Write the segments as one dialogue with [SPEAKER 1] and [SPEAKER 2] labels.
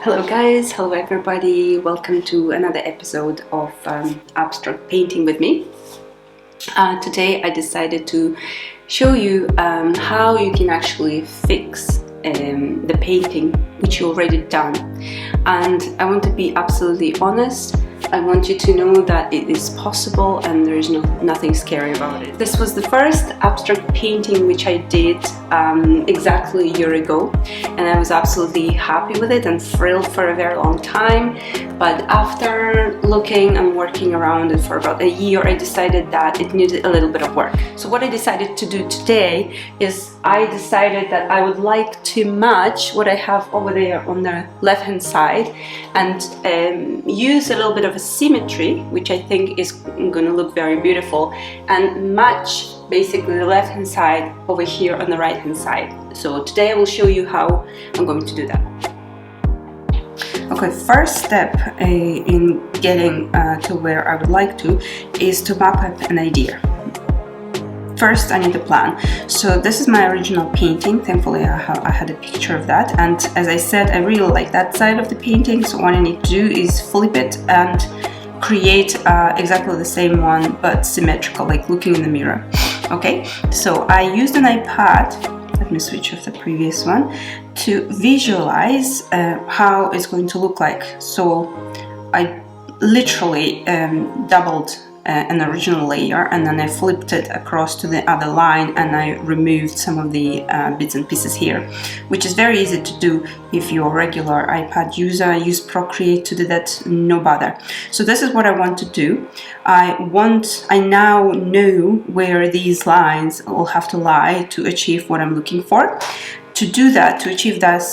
[SPEAKER 1] Hello guys, hello everybody, welcome to another episode of Abstract Painting with me. Today I decided to show you how you can actually fix the painting which you already done. And I want to be absolutely honest. I want you to know that it is possible and there is nothing scary about it. This was the first abstract painting which I did exactly a year ago, and I was absolutely happy with it and thrilled for a very long time. But after looking and working around it for about a year, I decided that it needed a little bit of work. So what I decided to do today is I decided that I would like to match what I have over there on the left hand side and use a little bit of a symmetry, which I think is going to look very beautiful, and match basically the left hand side over here on the right hand side. So today I will show you how I'm going to do that. Okay, first step in getting to where I would like to is to map up an idea. First, I need a plan. So this is my original painting. Thankfully, I had a picture of that. And as I said, I really like that side of the painting. So what I need to do is flip it and create exactly the same one, but symmetrical, like looking in the mirror. Okay, so I used an iPad. Let me switch off the previous one to visualize how it's going to look like. So I literally doubled an original layer, and then I flipped it across to the other line, and I removed some of the bits and pieces here, which is very easy to do if you're a regular iPad user. Use Procreate to do that, no bother. So this is what I want to do. I now know where these lines will have to lie to achieve what I'm looking for. To do that, to achieve that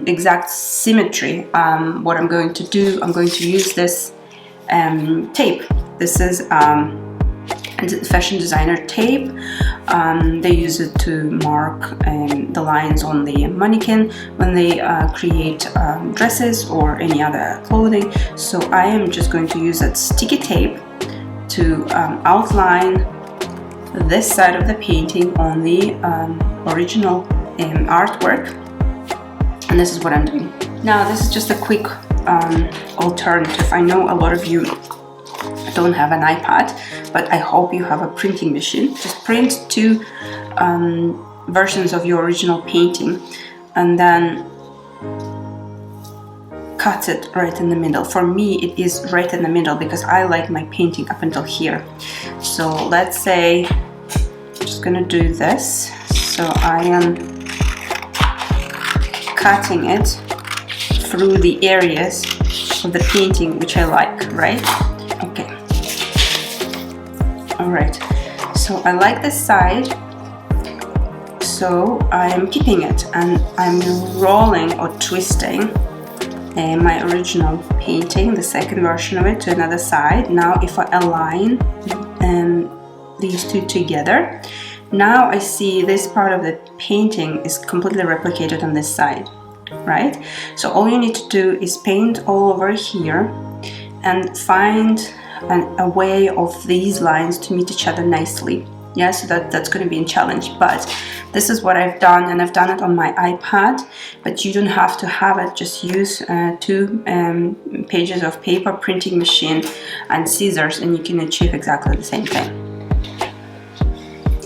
[SPEAKER 1] exact symmetry, what I'm going to do, I'm going to use this tape. This is fashion designer tape. They use it to mark the lines on the mannequin when they create dresses or any other clothing. So I am just going to use that sticky tape to outline this side of the painting on the original artwork. And this is what I'm doing. Now this is just a quick alternative. I know a lot of you don't have an iPad, but I hope you have a printing machine. Just print two versions of your original painting and then cut it right in the middle. For me, it is right in the middle because I like my painting up until here. So let's say I'm just gonna do this. So I am cutting it through the areas of the painting which I like, right? Okay. Alright, so I like this side, so I'm keeping it and I'm rolling or twisting my original painting, the second version of it, to another side. Now if I align these two together, now I see this part of the painting is completely replicated on this side, right? So all you need to do is paint all over here and find a way of these lines to meet each other nicely. Yeah, so that's going to be a challenge, but this is what I've done, and I've done it on my iPad, but you don't have to have it. Just use two pages of paper, printing machine and scissors, and you can achieve exactly the same thing.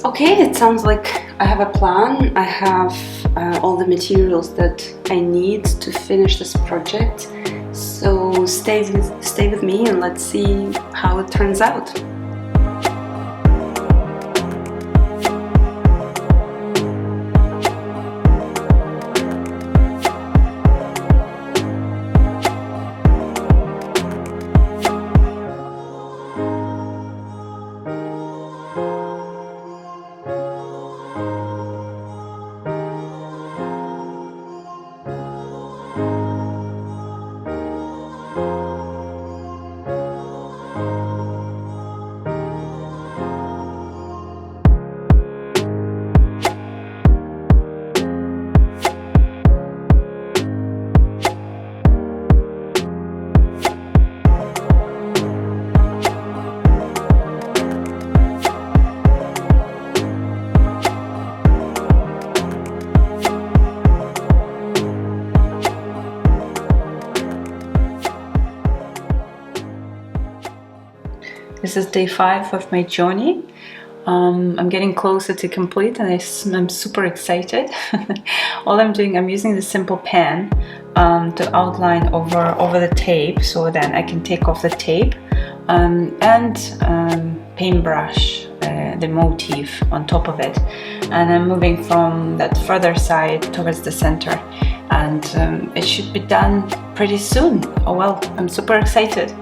[SPEAKER 1] Okay, it sounds like I have a plan. I have all the materials that I need to finish this project. So stay with me and let's see how it turns out. This is day 5 of my journey. I'm getting closer to complete, and I'm super excited. All I'm doing, I'm using the simple pen to outline over the tape, so then I can take off the tape and paintbrush the motif on top of it, and I'm moving from that further side towards the center, and it should be done pretty soon. Oh well, I'm super excited.